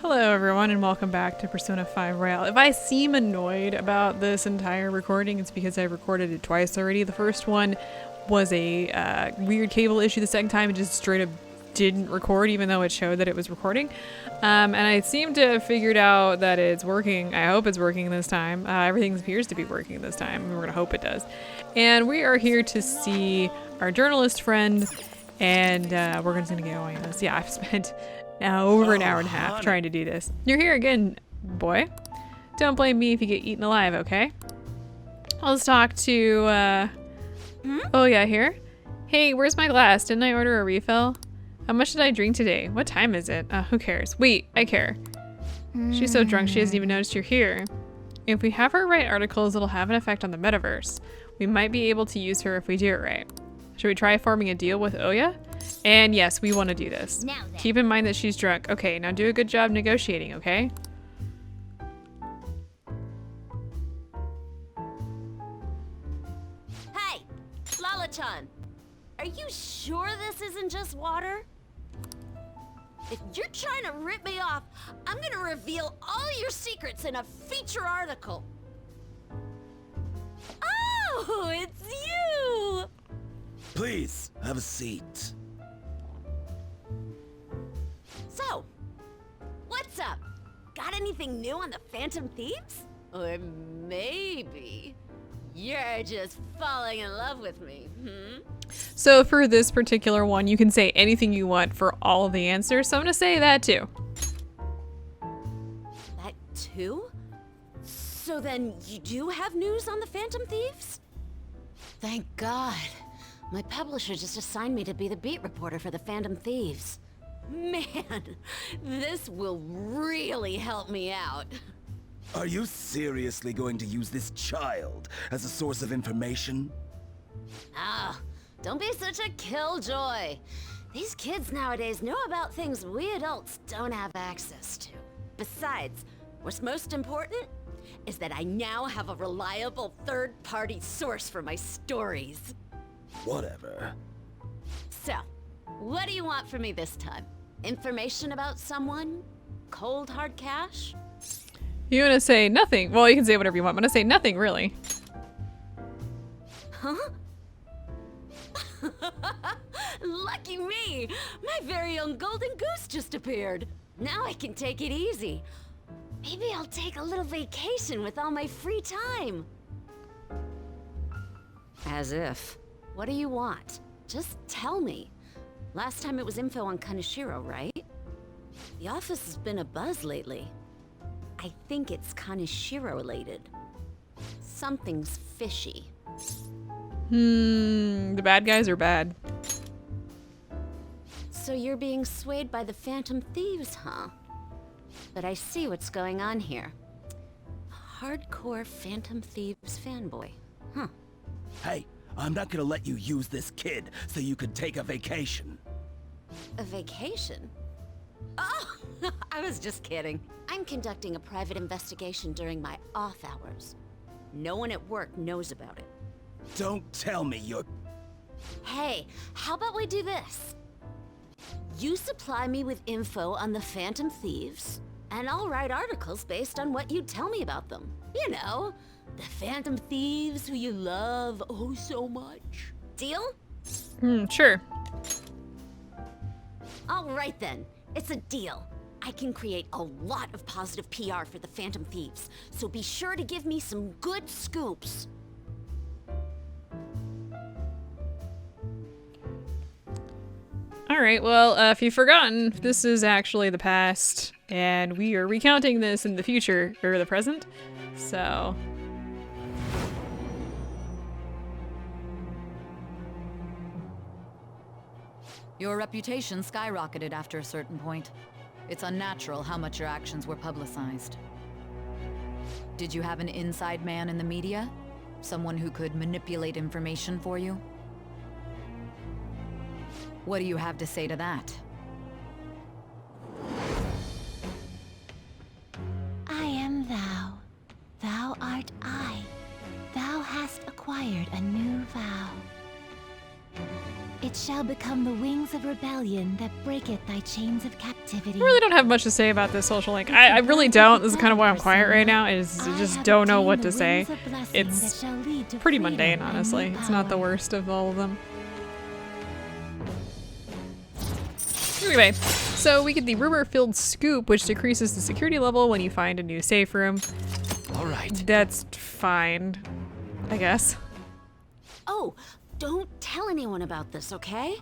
Hello everyone and welcome back to Persona 5 Royale. If I seem annoyed about this entire recording, it's because I recorded it twice already. The first one was a weird cable issue. The second time it just straight up didn't record even though it showed that it was recording. And I seem to have figured out that it's working. I hope it's working this time. Everything appears to be working this time. We're gonna hope it does. And we are here to see our journalist friend and we're just gonna get going on this. Yeah, I've spent over an hour and a half trying to do this. You're here again, boy. Don't blame me if you get eaten alive, okay? Let's talk to, oh yeah, here. Hey, where's my glass? Didn't I order a refill? How much did I drink today? What time is it? Who cares? Wait, I care. She's so drunk she hasn't even noticed you're here. If we have her write articles, it'll have an effect on the metaverse. We might be able to use her if we do it right. Should we try forming a deal with Oya? And yes, we want to do this. Keep in mind that she's drunk. Okay, now do a good job negotiating, okay? Hey, Lala-chan, are you sure this isn't just water? If you're trying to rip me off, I'm gonna reveal all your secrets in a feature article. Oh, it's you! Please, have a seat. So, what's up? Got anything new on the Phantom Thieves? Or maybe you're just falling in love with me, So for this particular one, you can say anything you want for all of the answers, so I'm gonna say that too. That too? So then you do have news on the Phantom Thieves? Thank God. My publisher just assigned me to be the beat reporter for the Phantom Thieves. Man, this will really help me out. Are you seriously going to use this child as a source of information? Ah, don't be such a killjoy. These kids nowadays know about things we adults don't have access to. Besides, what's most important is that I now have a reliable third-party source for my stories. Whatever. So, what do you want from me this time? Information about someone? Cold hard cash? You wanna say nothing? Well, you can say whatever you want. I'm gonna say nothing, really. Huh? Lucky me! My very own golden goose just appeared. Now I can take it easy. Maybe I'll take a little vacation with all my free time. As if. What do you want? Just tell me. Last time it was info on Kaneshiro, right? The office has been abuzz lately. I think it's Kaneshiro related. Something's fishy. The bad guys are bad. So you're being swayed by the Phantom Thieves, huh? But I see what's going on here. Hardcore Phantom Thieves fanboy, huh? Hey, I'm not gonna let you use this kid so you could take a vacation. A vacation? Oh, I was just kidding. I'm conducting a private investigation during my off hours. No one at work knows about it. Don't tell me you're... Hey, how about we do this? You supply me with info on the Phantom Thieves, and I'll write articles based on what you tell me about them. You know, the Phantom Thieves who you love oh so much. Deal? Sure. All right then, it's a deal. I can create a lot of positive PR for the Phantom Thieves, so be sure to give me some good scoops. Alright, well, if you've forgotten, this is actually the past, and we are recounting this in the future, or the present, so... Your reputation skyrocketed after a certain point. It's unnatural how much your actions were publicized. Did you have an inside man in the media? Someone who could manipulate information for you? What do you have to say to that? I am thou. Thou art I. Thou hast acquired a new vow. it shall become the wings of rebellion that breaketh thy chains of captivity. I really don't have much to say about this social link. I really don't. This is kind of why I'm quiet right now. I just don't know what to say. It's pretty mundane, honestly. It's not the worst of all of them. Anyway, so we get the rumor-filled scoop, which decreases the security level when you find a new safe room. All right. That's fine, I guess. Oh, don't tell anyone about this, okay?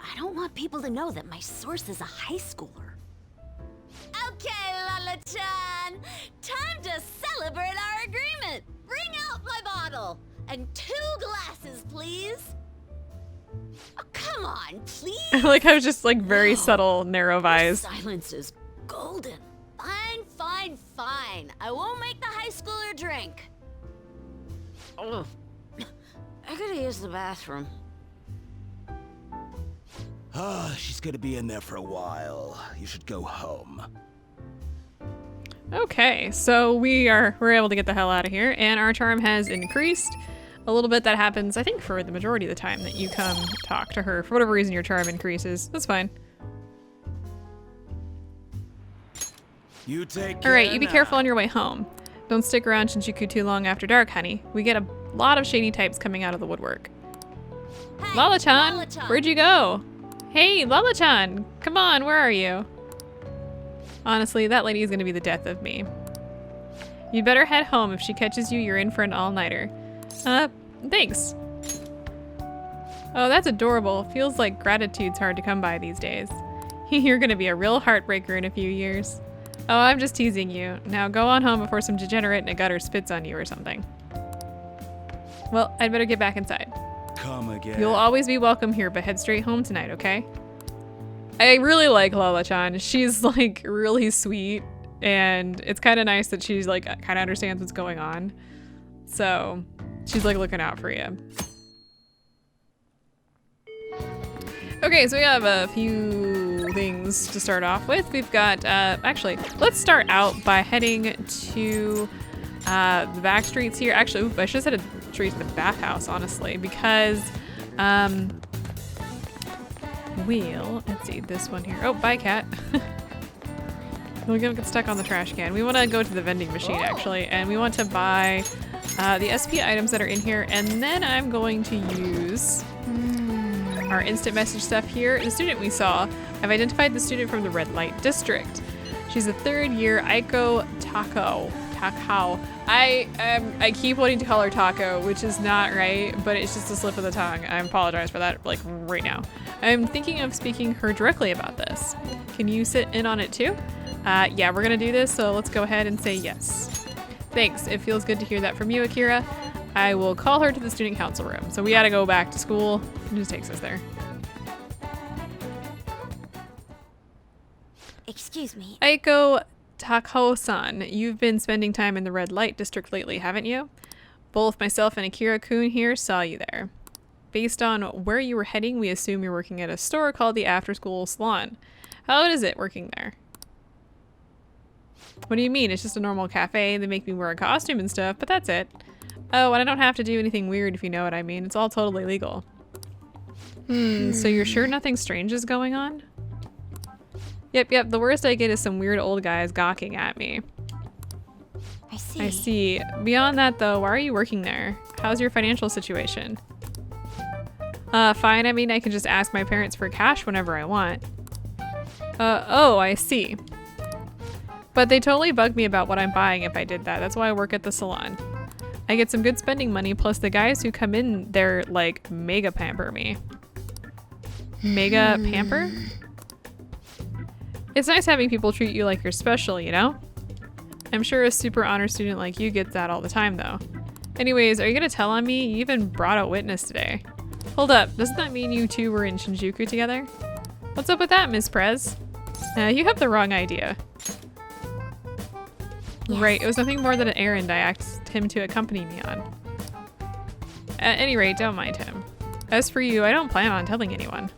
I don't want people to know that my source is a high schooler. Okay, Lala-chan! Time to celebrate our agreement! Bring out my bottle! And 2 glasses, please! Oh, come on, please! I like how it's just like very subtle, narrow eyes. Silence is golden. Fine, fine, fine. I won't make the high schooler drink. Oh, I gotta use the bathroom. Ah, she's gonna be in there for a while. You should go home. Okay, so we're able to get the hell out of here, and our charm has increased a little bit. That happens, I think, for the majority of the time that you come talk to her. For whatever reason, your charm increases. That's fine. You take care. All right, you be now. careful on your way home. Don't stick around Shinjuku too long after dark, honey. We get a lot of shady types coming out of the woodwork. Hey, Lala-chan, Lala-chan. where'd you go? Hey, Lala-chan, come on, where are you? Honestly, that lady is gonna be the death of me. You'd better head home. If she catches you, you're in for an all-nighter. Thanks. Oh, that's adorable. Feels like gratitude's hard to come by these days. You're gonna be a real heartbreaker in a few years. Oh, I'm just teasing you. Now go on home before some degenerate in a gutter spits on you or something. Well, I'd better get back inside. Come again. You'll always be welcome here, but head straight home tonight, okay? I really like Lala-chan. She's like really sweet, and it's kind of nice that she's like kind of understands what's going on. So she's like looking out for you. Okay, so we have a few things to start off with. We've got, actually, let's start out by heading to the back streets here. Actually, I should have said a street to the bathhouse, honestly, because, let's see, this one here. Oh, bye, cat. We're gonna get stuck on the trash can. We want to go to the vending machine, actually, and we want to buy the SP items that are in here, and then I'm going to use our instant message stuff here. The student we saw, I've identified the student from the red light district. She's a 3rd year Aiko Takao. I keep wanting to call her Taco, which is not right, but it's just a slip of the tongue. I apologize for that, like, right now. I'm thinking of speaking her directly about this. Can you sit in on it too? Yeah, we're gonna do this, so let's go ahead and say yes. Thanks, it feels good to hear that from you, Akira. I will call her to the student council room. So we gotta go back to school. It just takes us there. Excuse me. Aiko Takao-san, you've been spending time in the red light district lately, haven't you? Both myself and Akira-kun here saw you there. Based on where you were heading, we assume you're working at a store called the After School Salon. How is it working there? What do you mean? It's just a normal cafe. They make me wear a costume and stuff, but that's it. Oh, and I don't have to do anything weird, if you know what I mean. It's all totally legal. So you're sure nothing strange is going on? Yep, the worst I get is some weird old guys gawking at me. I see. Beyond that, though, why are you working there? How's your financial situation? Fine. I mean, I can just ask my parents for cash whenever I want. Oh, I see. But they totally bug me about what I'm buying if I did that. That's why I work at the salon. I get some good spending money, plus the guys who come in, they're like mega pamper me. Mega pamper? It's nice having people treat you like you're special, you know? I'm sure a super honor student like you gets that all the time, though. Anyways, are you gonna tell on me? You even brought a witness today. Hold up, doesn't that mean you two were in Shinjuku together? What's up with that, Miss Prez? You have the wrong idea. Yes. Right, it was nothing more than an errand I asked him to accompany me on. At any rate, don't mind him. As for you, I don't plan on telling anyone.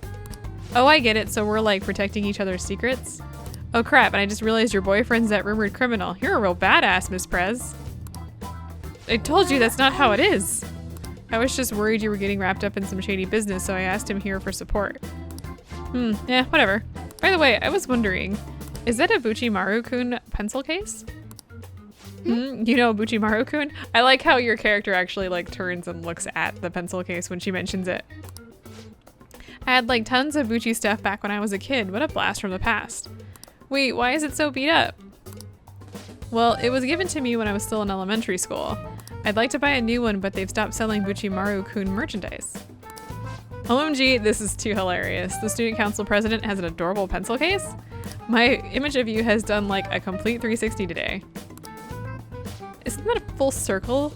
Oh, I get it, so we're like protecting each other's secrets? Oh crap, and I just realized your boyfriend's that rumored criminal. You're a real badass, Miss Prez. I told you that's not how it is. I was just worried you were getting wrapped up in some shady business, so I asked him here for support. Yeah, whatever. By the way, I was wondering, is that a Buchimaru-kun pencil case? You know Buchimaru-kun? I like how your character actually like turns and looks at the pencil case when she mentions it. I had like tons of Buchi stuff back when I was a kid. What a blast from the past. Wait, why is it so beat up? Well, it was given to me when I was still in elementary school. I'd like to buy a new one, but they've stopped selling Buchimaru-kun merchandise. OMG, this is too hilarious. The student council president has an adorable pencil case? My image of you has done like a complete 360 today. Isn't that a full circle?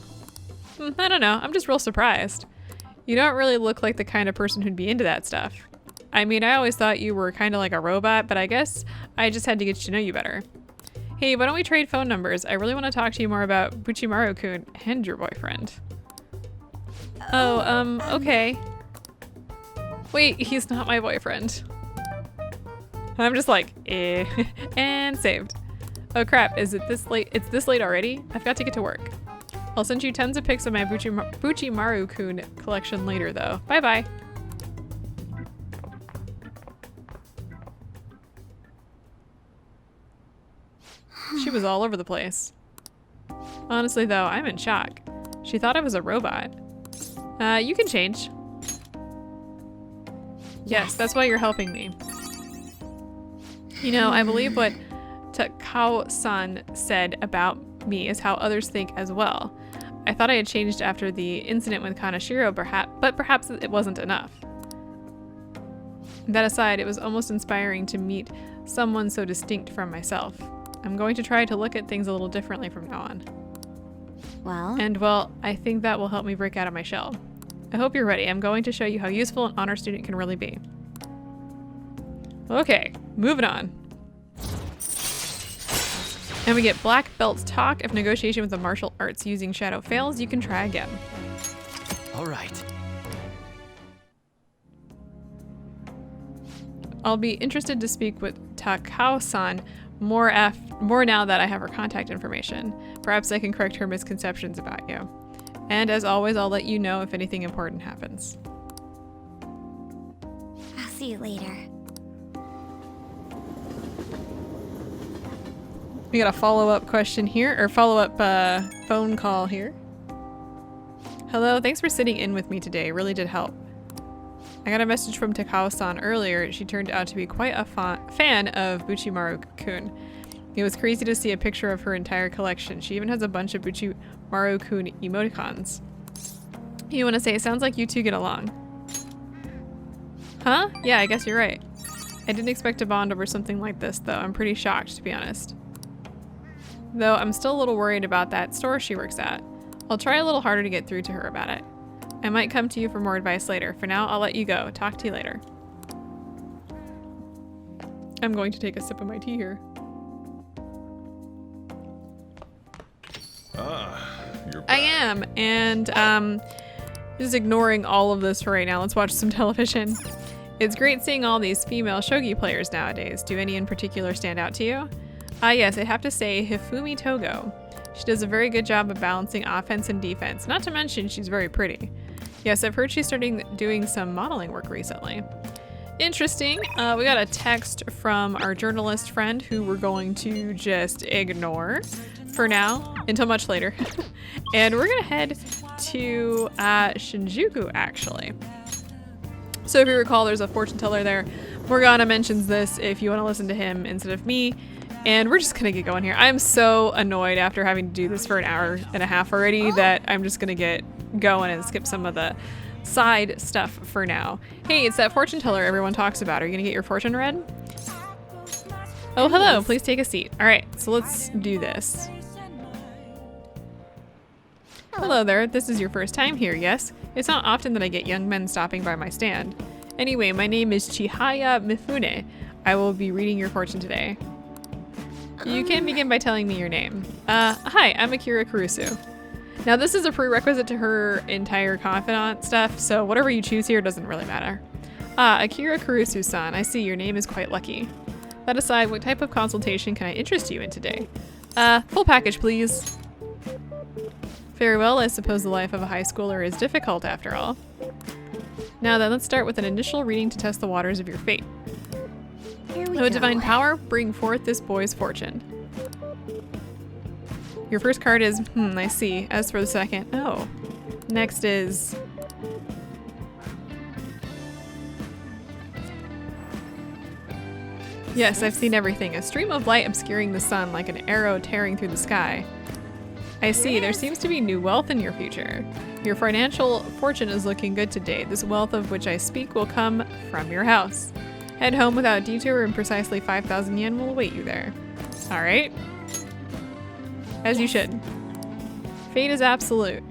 I don't know, I'm just real surprised. You don't really look like the kind of person who'd be into that stuff. I mean, I always thought you were kind of like a robot, but I guess I just had to get to know you better. Hey, why don't we trade phone numbers? I really want to talk to you more about Buchimaru-kun and your boyfriend. Oh, okay. Wait, he's not my boyfriend. I'm just like, eh. And saved. Oh crap, is it this late? It's this late already? I've got to get to work. I'll send you tons of pics of my Buchimaru-kun collection later though. Bye bye. She was all over the place. Honestly though, I'm in shock. She thought I was a robot. You can change. Yes, that's why you're helping me. You know, I believe what Takao-san said about me is how others think as well. I thought I had changed after the incident with Kanashiro, but perhaps it wasn't enough. That aside, it was almost inspiring to meet someone so distinct from myself. I'm going to try to look at things a little differently from now on. Well? And well, I think that will help me break out of my shell. I hope you're ready. I'm going to show you how useful an honor student can really be. Okay, moving on. And we get black belt talk. If negotiation with the martial arts using shadow fails, you can try again. All right. I'll be interested to speak with Takao-san more now that I have her contact information. Perhaps I can correct her misconceptions about you. And as always, I'll let you know if anything important happens. I'll see you later. We got a follow-up question here, or follow-up phone call here. Hello, thanks for sitting in with me today. Really did help. I got a message from Takao-san earlier. She turned out to be quite a fan of Buchimaru-kun. It was crazy to see a picture of her entire collection. She even has a bunch of Buchimaru-kun emoticons. You want to say, it sounds like you two get along. Huh? Yeah, I guess you're right. I didn't expect to bond over something like this, though. I'm pretty shocked, to be honest. Though I'm still a little worried about that store she works at. I'll try a little harder to get through to her about it. I might come to you for more advice later. For now, I'll let you go. Talk to you later. I'm going to take a sip of my tea here. You're back. I am, and just ignoring all of this for right now. Let's watch some television. It's great seeing all these female shogi players nowadays. Do any in particular stand out to you? Yes, I have to say Hifumi Togo. She does a very good job of balancing offense and defense. Not to mention she's very pretty. Yes, I've heard she's starting doing some modeling work recently. Interesting. We got a text from our journalist friend who we're going to just ignore for now until much later. And we're gonna head to Shinjuku actually. So if you recall, there's a fortune teller there. Morgana mentions this if you want to listen to him instead of me. And we're just gonna get going here. I'm so annoyed after having to do this for an hour and a half already that I'm just gonna get going and skip some of the side stuff for now. Hey, it's that fortune teller everyone talks about. Are you gonna get your fortune read? Oh, hello, please take a seat. All right, so let's do this. Hello there, this is your first time here, yes? It's not often that I get young men stopping by my stand. Anyway, my name is Chihaya Mifune. I will be reading your fortune today. You can begin by telling me your name. Hi, I'm Akira Kurusu. Now this is a prerequisite to her entire confidant stuff, so whatever you choose here doesn't really matter. Akira Kurusu-san, I see your name is quite lucky. That aside, what type of consultation can I interest you in today? Full package, please. Very well, I suppose the life of a high schooler is difficult after all. Now then, let's start with an initial reading to test the waters of your fate. Here we O go. divine power, bring forth this boy's fortune. Your first card is, I see. As for the second, oh. Next is... Yes, I've seen everything. A stream of light obscuring the sun like an arrow tearing through the sky. I see. There seems to be new wealth in your future. Your financial fortune is looking good today. This wealth of which I speak will come from your house. Head home without detour and precisely 5,000 yen will await you there. Alright. As you should. Fate is absolute.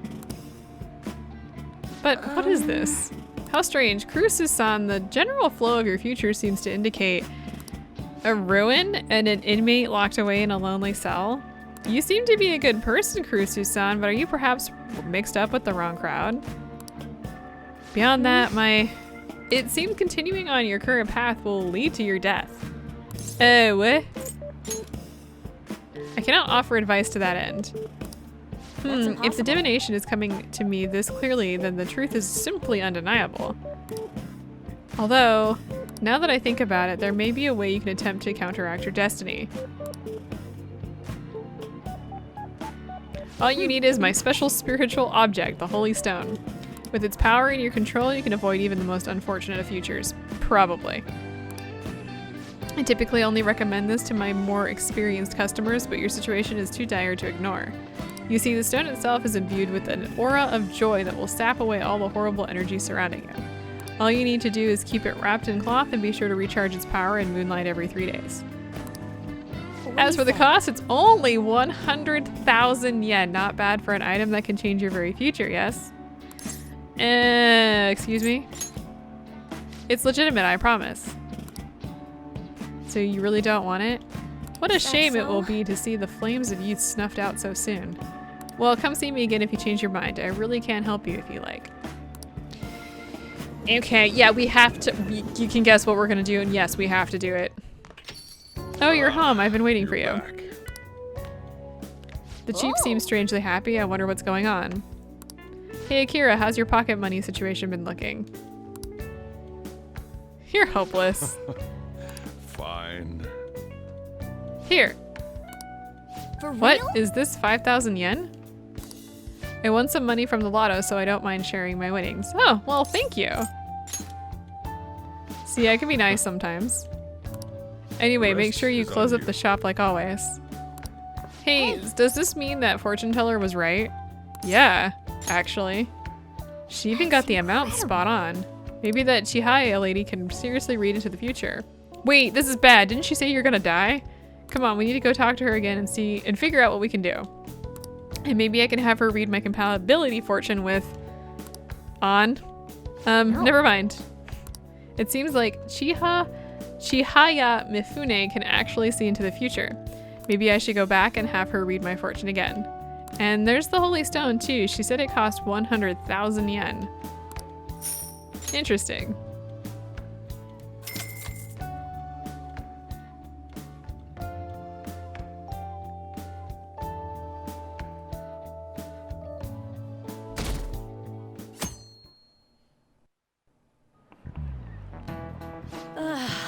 But what is this? How strange. Kurusu-san, the general flow of your future seems to indicate a ruin and an inmate locked away in a lonely cell. You seem to be a good person, Kurusu-san, but are you perhaps mixed up with the wrong crowd? Beyond that, it seems continuing on your current path will lead to your death. What? I cannot offer advice to that end. If the divination is coming to me this clearly, then the truth is simply undeniable. Although, now that I think about it, there may be a way you can attempt to counteract your destiny. All you need is my special spiritual object, the Holy Stone. With its power in your control, you can avoid even the most unfortunate of futures. Probably. I typically only recommend this to my more experienced customers, but your situation is too dire to ignore. You see, the stone itself is imbued with an aura of joy that will sap away all the horrible energy surrounding it. All you need to do is keep it wrapped in cloth and be sure to recharge its power in moonlight every 3 days. As for the cost, it's only 100,000 yen. Not bad for an item that can change your very future, yes? Excuse me? It's legitimate, I promise. So you really don't want it? What a shame it will be to see the flames of youth snuffed out so soon. Well, come see me again if you change your mind. I really can help you if you like. Okay, yeah, we have to. You can guess what we're gonna do, and yes, we have to do it. Oh, you're home. I've been waiting for you. Back. The chief seems strangely happy. I wonder what's going on. Hey, Akira, how's your pocket money situation been looking? You're hopeless. Fine. Here. For What? real? Is this 5,000 yen? I won some money from the lotto, so I don't mind sharing my winnings. Oh, well, thank you. See, I can be nice sometimes. Anyway, make sure you close up the shop like always. Hey, does this mean that fortune teller was right? Yeah, actually. She even got the amount spot on. Maybe that Chihaya lady can seriously read into the future. Wait, this is bad. Didn't she say you're gonna die? Come on, we need to go talk to her again and figure out what we can do. And maybe I can have her read my compatibility fortune with... Never mind. It seems like Chihaya Mifune can actually see into the future. Maybe I should go back and have her read my fortune again. And there's the Holy Stone too. She said it cost 100,000 yen. Interesting.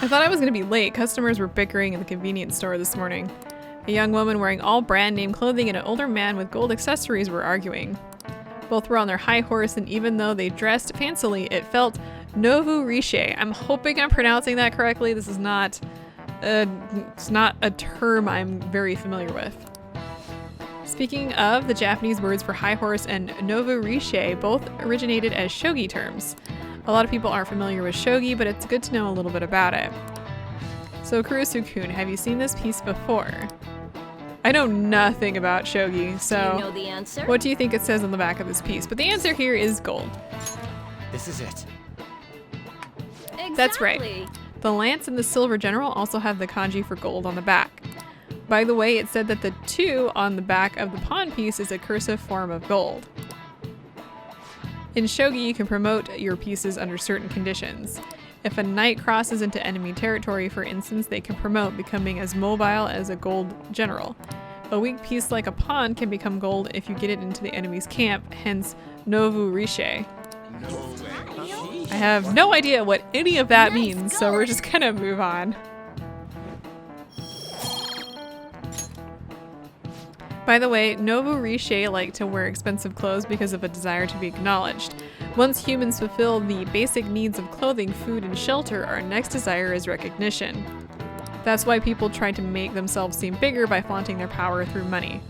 I thought I was going to be late. Customers were bickering in the convenience store this morning. A young woman wearing all brand name clothing and an older man with gold accessories were arguing. Both were on their high horse, and even though they dressed fancily, it felt novu riche. I'm hoping I'm pronouncing that correctly. This is not it's not a term I'm very familiar with. Speaking of, the Japanese words for high horse and novu riche both originated as shogi terms. A lot of people aren't familiar with shogi, but it's good to know a little bit about it. So Kurusu-kun, have you seen this piece before? I know nothing about shogi, so Do you know the answer? what do you think it says on the back of this piece? But the answer here is gold. This is it. Exactly. That's right. The lance and the silver general also have the kanji for gold on the back. By the way, it said that the 2 on the back of the pawn piece is a cursive form of gold. In shogi, you can promote your pieces under certain conditions. If a knight crosses into enemy territory, for instance, they can promote, becoming as mobile as a gold general. A weak piece like a pawn can become gold if you get it into the enemy's camp, hence Novu Riche. I have no idea what any of that means, so we're just gonna move on. By the way, Novu Riche like to wear expensive clothes because of a desire to be acknowledged. Once humans fulfill the basic needs of clothing, food, and shelter, our next desire is recognition. That's why people try to make themselves seem bigger by flaunting their power through money.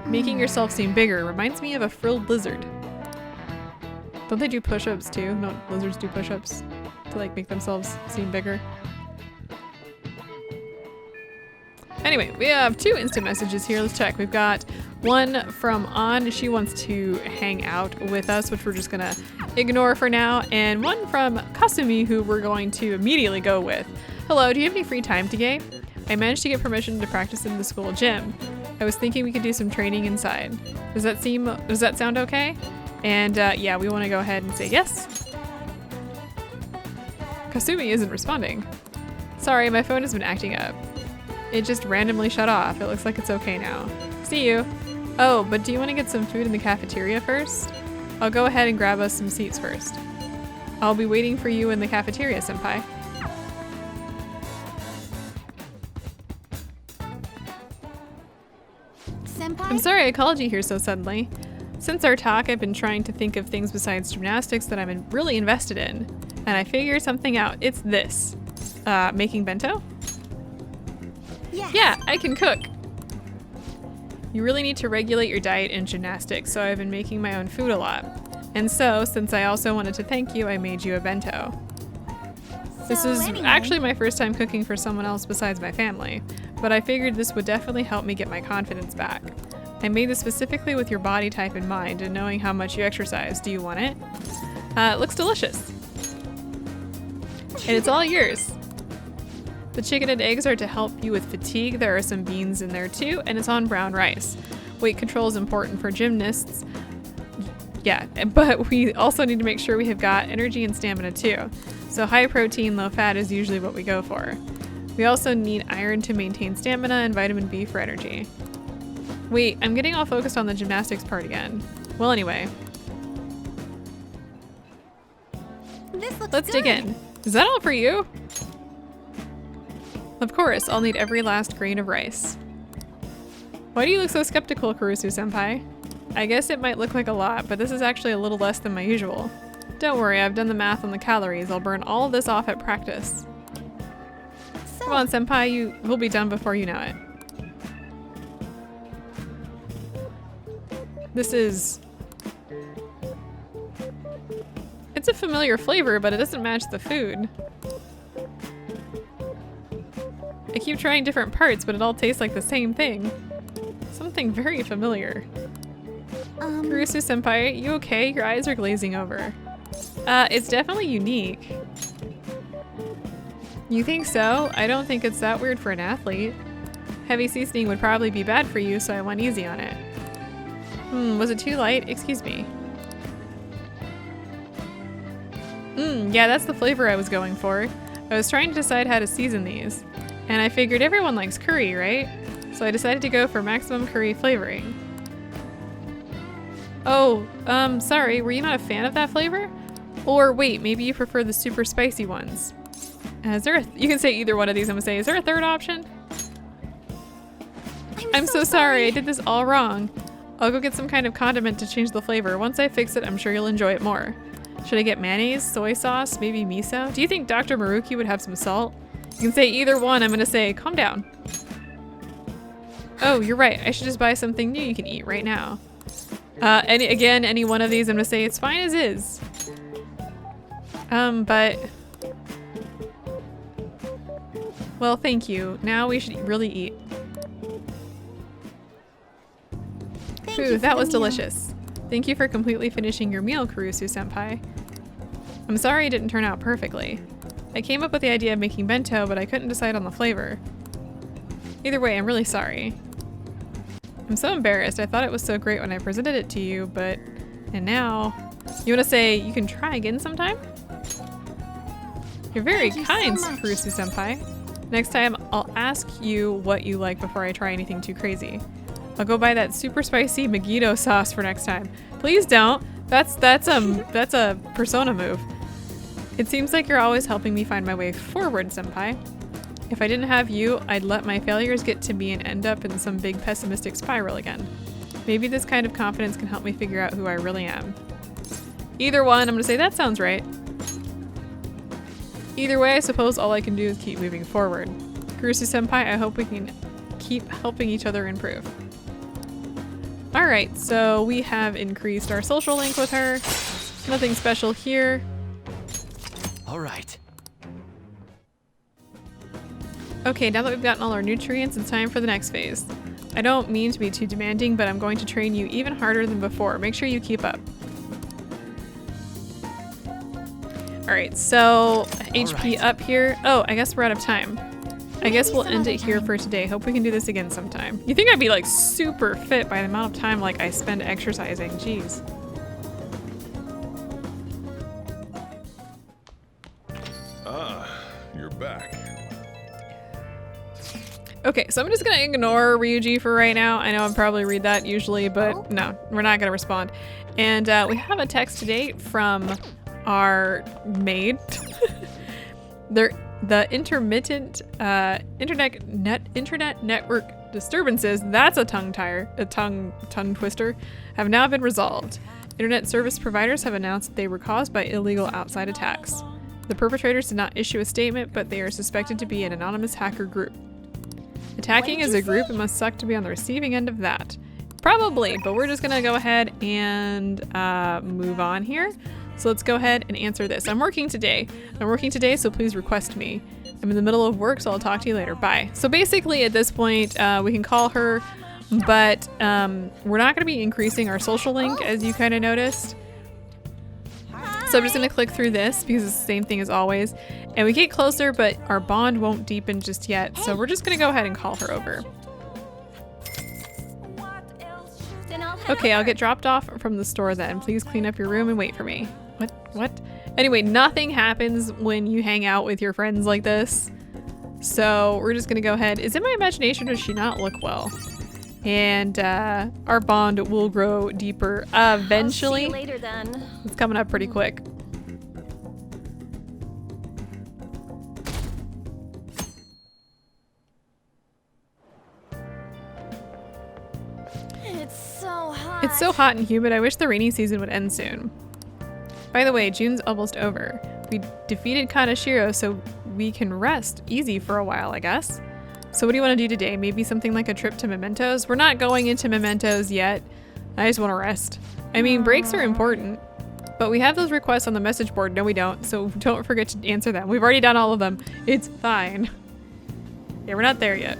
Making yourself seem bigger reminds me of a frilled lizard. Don't they do push-ups too? No, lizards do push-ups to like make themselves seem bigger. Anyway, we have 2 instant messages here. Let's check. We've got one from An. She wants to hang out with us, which we're just gonna ignore for now. And one from Kasumi, who we're going to immediately go with. Hello, do you have any free time today? I managed to get permission to practice in the school gym. I was thinking we could do some training inside. Does that sound okay? And yeah, we want to go ahead and say yes. Kasumi isn't responding. Sorry, my phone has been acting up. It just randomly shut off. It looks like it's okay now. See you. Oh, but do you want to get some food in the cafeteria first? I'll go ahead and grab us some seats first. I'll be waiting for you in the cafeteria, senpai. I'm sorry I called you here so suddenly. Since our talk, I've been trying to think of things besides gymnastics that I'm really invested in. And I figured something out. It's this. Making bento? Yes. Yeah, I can cook. You really need to regulate your diet in gymnastics, so I've been making my own food a lot. And so, since I also wanted to thank you, I made you a bento. This is actually my first time cooking for someone else besides my family, but I figured this would definitely help me get my confidence back. I made this specifically with your body type in mind and knowing how much you exercise. Do you want it? It looks delicious. And it's all yours. The chicken and eggs are to help you with fatigue. There are some beans in there too, and it's on brown rice. Weight control is important for gymnasts. Yeah, but we also need to make sure we have got energy and stamina too. So high protein, low fat is usually what we go for. We also need iron to maintain stamina and vitamin B for energy. Wait, I'm getting all focused on the gymnastics part again. Well, anyway. Let's dig in. Is that all for you? Of course, I'll need every last grain of rice. Why do you look so skeptical, Kurusu-senpai? I guess it might look like a lot, but this is actually a little less than my usual. Don't worry, I've done the math on the calories. I'll burn all of this off at practice. Come on, senpai, we'll be done before you know it. It's a familiar flavor, but it doesn't match the food. I keep trying different parts, but it all tastes like the same thing. Something very familiar. Kurusu-senpai, you okay? Your eyes are glazing over. It's definitely unique. You think so? I don't think it's that weird for an athlete. Heavy seasoning would probably be bad for you, so I went easy on it. Was it too light? Excuse me. Yeah, that's the flavor I was going for. I was trying to decide how to season these. And I figured everyone likes curry, right? So I decided to go for maximum curry flavoring. Oh, sorry, were you not a fan of that flavor? Or wait, maybe you prefer the super spicy ones. You can say either one of these. I'm gonna say, is there a third option? I'm so sorry, I did this all wrong. I'll go get some kind of condiment to change the flavor. Once I fix it, I'm sure you'll enjoy it more. Should I get mayonnaise, soy sauce, maybe miso? Do you think Dr. Maruki would have some salt? You can say either one. I'm gonna say, calm down. Oh, you're right. I should just buy something new you can eat right now. Any one of these, I'm gonna say it's fine as is. But... Well, thank you. Now we should really eat. Ooh, that was delicious. Thank you for completely finishing your meal, Kurusu-senpai. I'm sorry it didn't turn out perfectly. I came up with the idea of making bento, but I couldn't decide on the flavor. Either way, I'm really sorry. I'm so embarrassed. I thought it was so great when I presented it to you, but... And now... You want to say you can try again sometime? You're very kind, Kurusu-senpai. Next time, I'll ask you what you like before I try anything too crazy. I'll go buy that super spicy Megiddo sauce for next time. Please don't. That's a persona move. It seems like you're always helping me find my way forward, senpai. If I didn't have you, I'd let my failures get to me and end up in some big pessimistic spiral again. Maybe this kind of confidence can help me figure out who I really am. Either one, I'm gonna say that sounds right. Either way, I suppose all I can do is keep moving forward. Kurusu senpai, I hope we can keep helping each other improve. Alright, so we have increased our social link with her. Nothing special here. Alright. Okay, now that we've gotten all our nutrients, it's time for the next phase. I don't mean to be too demanding, but I'm going to train you even harder than before. Make sure you keep up. Alright, so HP up here. Oh, I guess we're out of time. I guess we'll end it here for today. Hope we can do this again sometime. You think I'd be like super fit by the amount of time like I spend exercising. Jeez. Ah, you're back. Okay, so I'm just gonna ignore Ryuji for right now. I know I'd probably read that usually, but no, we're not gonna respond. And we have a text today from our maid. The intermittent internet network disturbances, that's a tongue twister, have now been resolved. Internet service providers have announced that they were caused by illegal outside attacks. The perpetrators did not issue a statement, but they are suspected to be an anonymous hacker group. Attacking as a group, it must suck to be on the receiving end of that. Probably, but we're just gonna go ahead and move on here. So let's go ahead and answer this. I'm working today, so please request me. I'm in the middle of work, so I'll talk to you later. Bye. So basically at this point, we can call her, but we're not gonna be increasing our social link, as you kind of noticed. So I'm just gonna click through this because it's the same thing as always. And we get closer, but our bond won't deepen just yet. So we're just gonna go ahead and call her over. Okay, I'll get dropped off from the store then. Please clean up your room and wait for me. What? Anyway, nothing happens when you hang out with your friends like this. So we're just gonna go ahead. Is it my imagination or does she not look well? And our bond will grow deeper eventually. I'll see you later then. It's coming up pretty quick. It's so hot. It's so hot and humid. I wish the rainy season would end soon. By the way, June's almost over. We defeated Kaneshiro, so we can rest easy for a while, I guess. So what do you want to do today? Maybe something like a trip to Mementos? We're not going into Mementos yet. I just want to rest. I mean, breaks are important, but we have those requests on the message board. No, we don't. So don't forget to answer them. We've already done all of them. It's fine. Yeah, we're not there yet.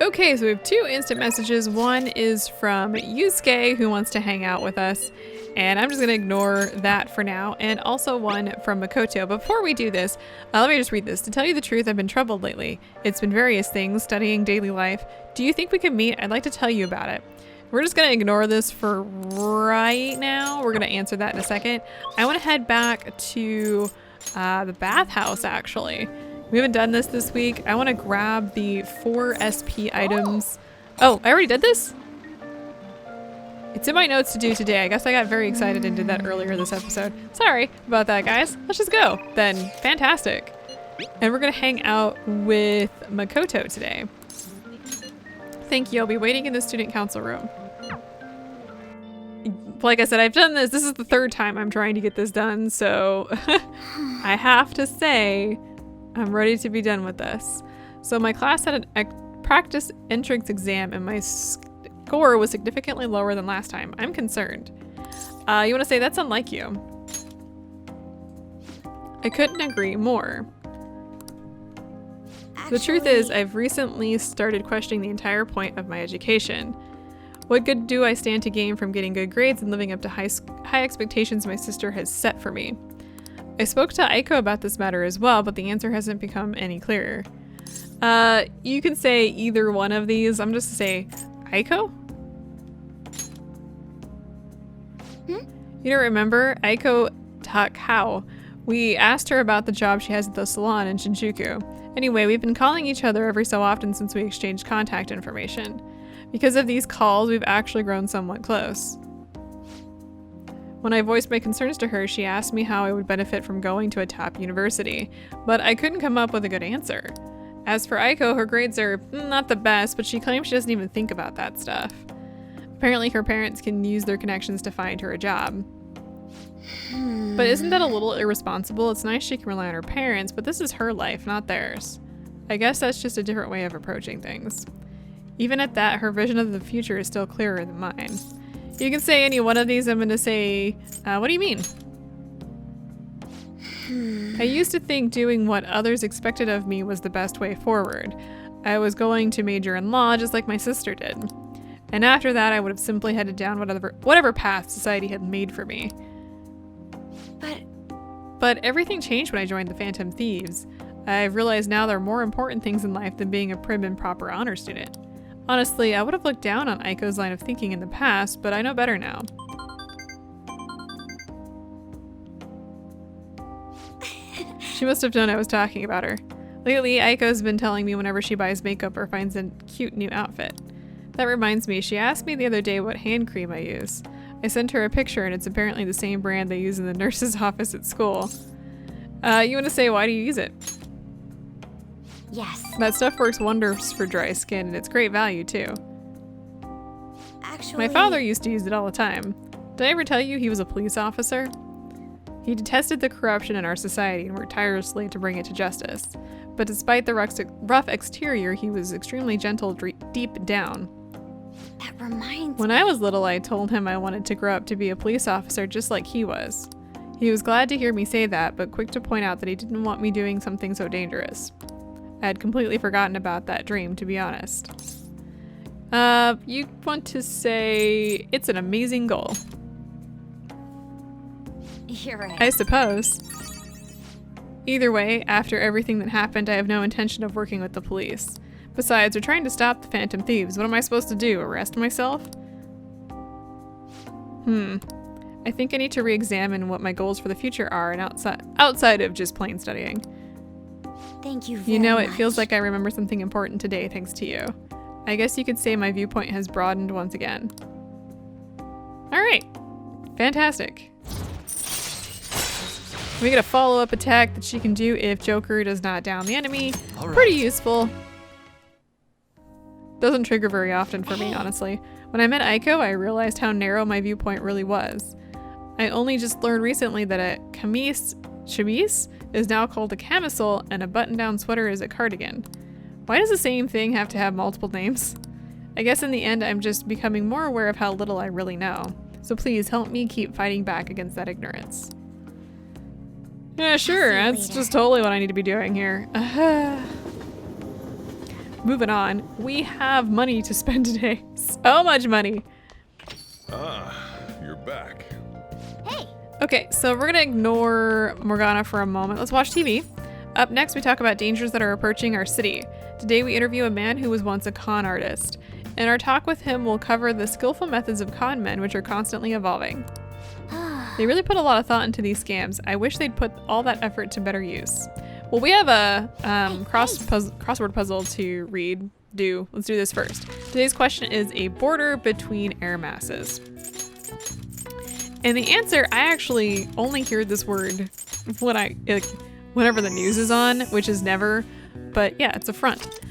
Okay, so we have two instant messages. One is from Yusuke, who wants to hang out with us, and I'm just gonna ignore that for now, and also one from Makoto. But before we do this, let me just read this. To tell you the truth, I've been troubled lately. It's been various things, studying, daily life. Do you think we can meet? I'd like to tell you about it. We're just gonna ignore this for right now. We're gonna answer that in a second. I wanna head back to the bathhouse, actually. We haven't done this week. I want to grab the 4 SP items. Oh, I already did this? It's in my notes to do today. I guess I got very excited and did that earlier this episode. Sorry about that, guys. Let's just go. Then, fantastic. And we're going to hang out with Makoto today. Thank you. I'll be waiting in the student council room. Like I said, I've done this. This is the 3rd time I'm trying to get this done, so I have to say I'm ready to be done with this. So my class had a practice entrance exam and my score was significantly lower than last time. I'm concerned. You want to say that's unlike you. I couldn't agree more. The truth is, I've recently started questioning the entire point of my education. What good do I stand to gain from getting good grades and living up to high expectations my sister has set for me? I spoke to Aiko about this matter as well, but the answer hasn't become any clearer. You can say either one of these. I'm just gonna say Aiko? You don't remember? Aiko Takao. We asked her about the job she has at the salon in Shinjuku. Anyway, we've been calling each other every so often since we exchanged contact information. Because of these calls, we've actually grown somewhat close. When I voiced my concerns to her, she asked me how I would benefit from going to a top university, but I couldn't come up with a good answer. As for Aiko, her grades are not the best, but she claims she doesn't even think about that stuff. Apparently her parents can use their connections to find her a job. But isn't that a little irresponsible? It's nice she can rely on her parents, but this is her life, not theirs. I guess that's just a different way of approaching things. Even at that, her vision of the future is still clearer than mine. You can say any one of these, I'm gonna say, what do you mean? I used to think doing what others expected of me was the best way forward. I was going to major in law just like my sister did. And after that, I would have simply headed down whatever path society had made for me. But everything changed when I joined the Phantom Thieves. I've realized now there are more important things in life than being a prim and proper honor student. Honestly, I would have looked down on Aiko's line of thinking in the past, but I know better now. She must have known I was talking about her. Lately, Aiko's been telling me whenever she buys makeup or finds a cute new outfit. That reminds me, she asked me the other day what hand cream I use. I sent her a picture and it's apparently the same brand they use in the nurse's office at school. You want to say, why do you use it? Yes. That stuff works wonders for dry skin and it's great value too. Actually, My father used to use it all the time. Did I ever tell you he was a police officer? He detested the corruption in our society and worked tirelessly to bring it to justice. But despite the rough exterior, he was extremely gentle deep down. that reminds When I was little, I told him I wanted to grow up to be a police officer just like he was. He was glad to hear me say that, but quick to point out that he didn't want me doing something so dangerous. I had completely forgotten about that dream, to be honest. You want to say it's an amazing goal. You're right. I suppose. Either way, after everything that happened, I have no intention of working with the police. Besides, we're trying to stop the Phantom Thieves. What am I supposed to do? Arrest myself? I think I need to re-examine what my goals for the future are and outside of just plain studying. Thank you very You know, much. it feels like I remember something important today thanks to you. I guess you could say my viewpoint has broadened once again. Alright. Fantastic. We get a follow-up attack that she can do if Joker does not down the enemy. All right. Pretty useful. Doesn't trigger very often for me, honestly. When I met Aiko, I realized how narrow my viewpoint really was. I only just learned recently that a chemise is now called a camisole and a button-down sweater is a cardigan. Why does the same thing have to have multiple names? I guess in the end, I'm just becoming more aware of how little I really know. So please help me keep fighting back against that ignorance. Yeah, sure. That's just totally what I need to be doing here. Moving on. We have money to spend today. So much money. You're back. Hey, Okay, so we're gonna ignore Morgana for a moment. Let's watch TV. Up next, we talk about dangers that are approaching our city. Today, we interview a man who was once a con artist. In our talk with him, we'll cover the skillful methods of con men, which are constantly evolving. They really put a lot of thought into these scams. I wish they'd put all that effort to better use. Well, we have a crossword puzzle to read. Let's do this first. Today's question is a border between air masses. And the answer, I actually only hear this word whenever the news is on, which is never, but yeah, it's a front.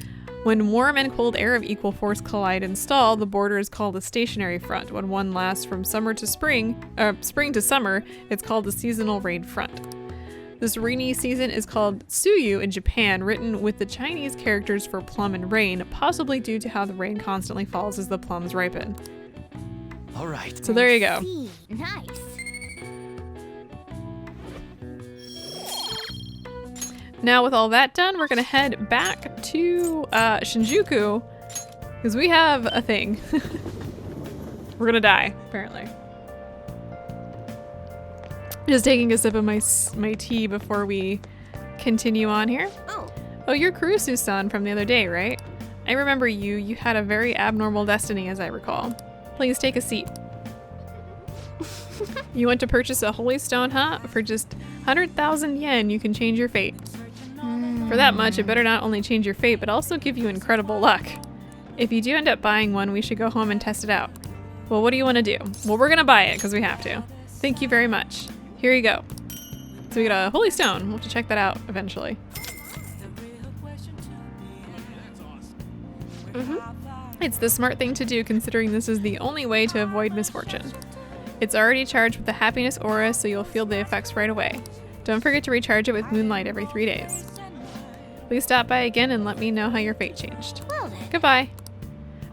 When warm and cold air of equal force collide and stall, the border is called a stationary front. When one lasts from spring to summer, it's called a seasonal rain front. This rainy season is called Tsuyu in Japan, written with the Chinese characters for plum and rain, possibly due to how the rain constantly falls as the plums ripen. All right. So there you go. see. Nice. Now with all that done, we're gonna head back to Shinjuku, because we have a thing. We're gonna die, apparently. Just taking a sip of my tea before we continue on here. Oh, you're Kurusu-san from the other day, right? I remember you. You had a very abnormal destiny, as I recall. Please take a seat. You want to purchase a holy stone, huh? For just 100,000 yen, you can change your fate. For that much, it better not only change your fate, but also give you incredible luck. If you do end up buying one, we should go home and test it out. Well, what do you want to do? Well, we're gonna buy it, because we have to. Thank you very much. Here you go. So we got a holy stone. We'll have to check that out eventually. It's the smart thing to do, considering this is the only way to avoid misfortune. It's already charged with the happiness aura, so you'll feel the effects right away. Don't forget to recharge it with moonlight every 3 days. Please stop by again and let me know how your fate changed. Well then. Goodbye.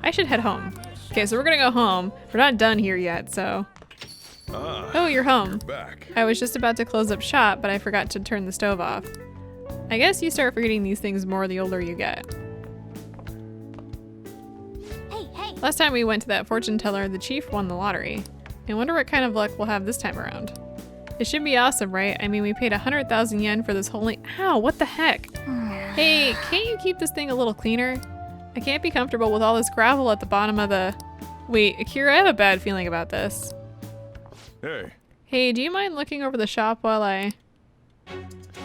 I should head home. Okay, so we're gonna go home. We're not done here yet, so... Oh, you're home. Back. I was just about to close up shop, but I forgot to turn the stove off. I guess you start forgetting these things more the older you get. Hey. Last time we went to that fortune teller, the chief won the lottery. I wonder what kind of luck we'll have this time around. It should be awesome, right? I mean, we paid 100,000 yen for this holy... Ow, what the heck? Hey, can't you keep this thing a little cleaner? I can't be comfortable with all this gravel at the bottom of the... Wait, Akira, I have a bad feeling about this. Hey. Hey, do you mind looking over the shop while I...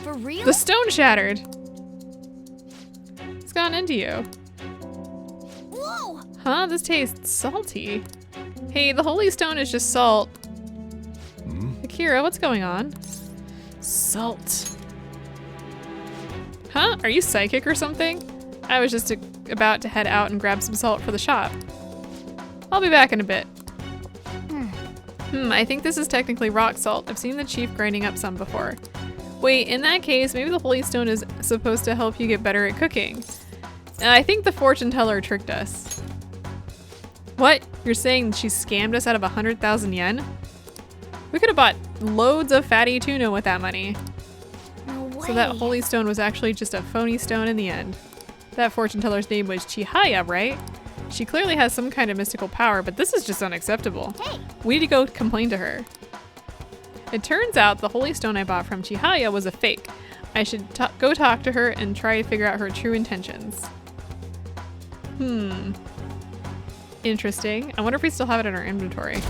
For real? The stone shattered! It's gone into you. Whoa! Huh? This tastes salty. Hey, the holy stone is just salt. Akira, what's going on? Salt. Huh? Are you psychic or something? I was just about to head out and grab some salt for the shop. I'll be back in a bit. I think this is technically rock salt. I've seen the chief grinding up some before. Wait, in that case, maybe the holy stone is supposed to help you get better at cooking. I think the fortune teller tricked us. What? You're saying she scammed us out of 100,000 yen? We could have bought loads of fatty tuna with that money. No way. So that holy stone was actually just a phony stone in the end. That fortune teller's name was Chihaya, right? She clearly has some kind of mystical power, but this is just unacceptable. Hey. We need to go complain to her. It turns out the holy stone I bought from Chihaya was a fake. I should go talk to her and try to figure out her true intentions. Interesting. I wonder if we still have it in our inventory.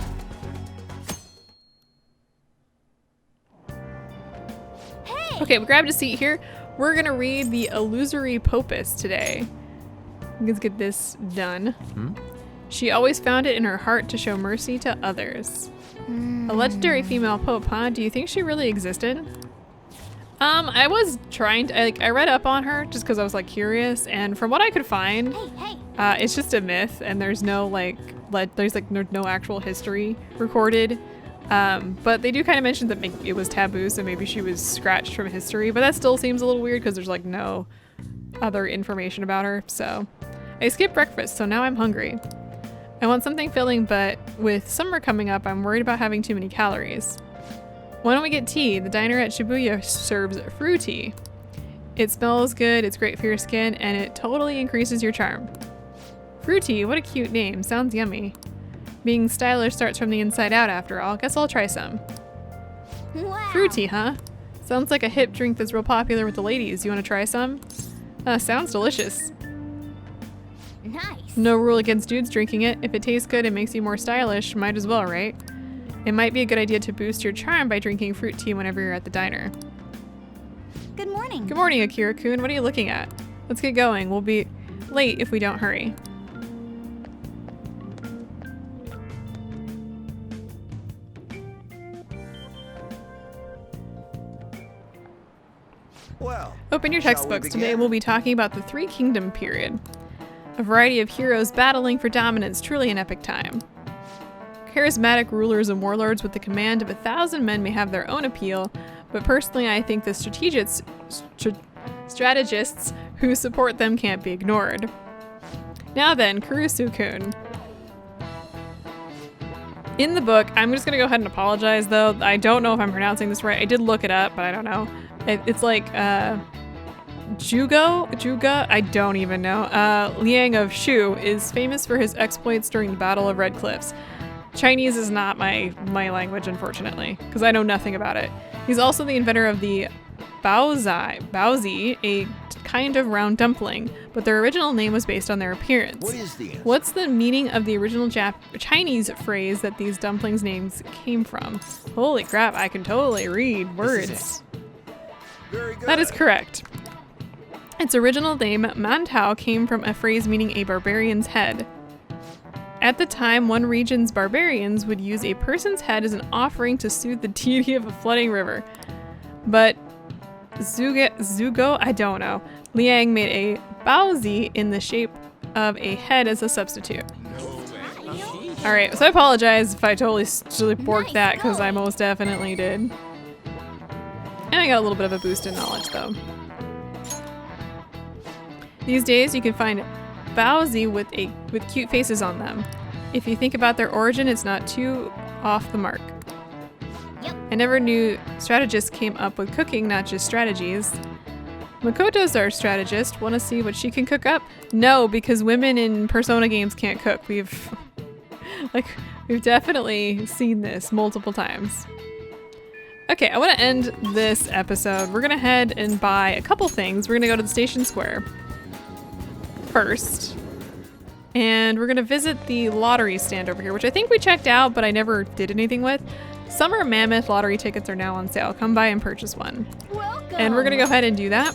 Hey. Okay, we grabbed a seat here. We're gonna read the Illusory Popus today. Let's get this done. She always found it in her heart to show mercy to others. A legendary female pope, huh? Do you think she really existed? I was trying to, I read up on her just because I was like curious, and from what I could find, Hey. it's just a myth, and there's no no actual history recorded. But they do kind of mention that it was taboo, so maybe she was scratched from history, but that still seems a little weird because there's like no other information about her. So I skipped breakfast, so now I'm hungry. I want something filling, but with summer coming up, I'm worried about having too many calories. Why don't we get tea? The diner at Shibuya serves fruity. It smells good, it's great for your skin, and it totally increases your charm. Fruity, what a cute name. Sounds yummy. Being stylish starts from the inside out after all. Guess I'll try some. Wow. Fruity, huh? Sounds like a hip drink that's real popular with the ladies. You want to try some? Sounds delicious. Nice. No rule against dudes drinking it. If it tastes good and makes you more stylish, might as well, right? It might be a good idea to boost your charm by drinking fruit tea whenever you're at the diner. Good morning. Good morning, Akira-kun. What are you looking at? Let's get going. We'll be late if we don't hurry. Well, Open your shall we textbooks. begin? Today we'll be talking about the Three Kingdom period. A variety of heroes battling for dominance, truly an epic time. Charismatic rulers and warlords with the command of 1,000 men may have their own appeal, but personally I think the strategists who support them can't be ignored. Now then, Kurusu-kun. In the book, I'm just gonna go ahead and apologize though. I don't know if I'm pronouncing this right. I did look it up, but I don't know. It's like, Juga? I don't even know. Liang of Shu is famous for his exploits during the Battle of Red Cliffs. Chinese is not my language, unfortunately, because I know nothing about it. He's also the inventor of the Baozi, a kind of round dumpling, but their original name was based on their appearance. What is the answer? What's the meaning of the original Chinese phrase that these dumplings' names came from? Holy crap, I can totally read words. Very good. That is correct. Its original name, Mantao, came from a phrase meaning a barbarian's head. At the time, one region's barbarians would use a person's head as an offering to soothe the deity of a flooding river. But Zugo, I don't know. Liang made a baozi in the shape of a head as a substitute. Alright, so I apologize if I totally borked that, because I most definitely did. And I got a little bit of a boost in knowledge, though. These days, you can find baozi with cute faces on them. If you think about their origin, it's not too off the mark. I never knew strategists came up with cooking, not just strategies. Makoto's our strategist. Want to see what she can cook up? No, because women in Persona games can't cook. We've definitely seen this multiple times. Okay, I want to end this episode. We're gonna head and buy a couple things. We're gonna go to the station square first. And we're gonna visit the lottery stand over here, which I think we checked out, but I never did anything with. Summer Mammoth lottery tickets are now on sale. Come by and purchase one. Welcome. And we're gonna go ahead and do that.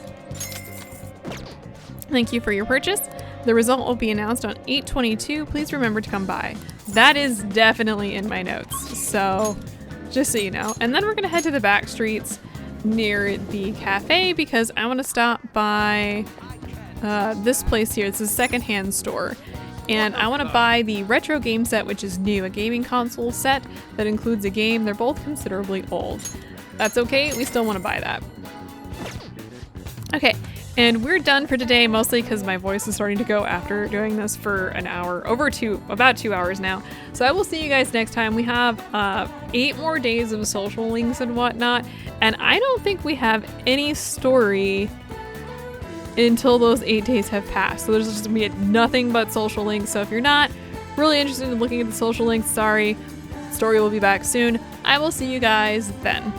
Thank you for your purchase. The result will be announced on 8/22. Please remember to come by. That is definitely in my notes, so just so you know. And then we're gonna head to the back streets near the cafe because I wanna stop by this place here. It's a secondhand store. And I want to buy the retro game set, which is new, a gaming console set that includes a game. They're both considerably old. That's okay, we still want to buy that. Okay, and we're done for today, mostly because my voice is starting to go after doing this for an hour, about 2 hours now. So I will see you guys next time. We have 8 more days of social links and whatnot, and I don't think we have any story until those 8 days have passed. So there's just gonna be nothing but social links. So if you're not really interested in looking at the social links, sorry, story will be back soon. I will see you guys then.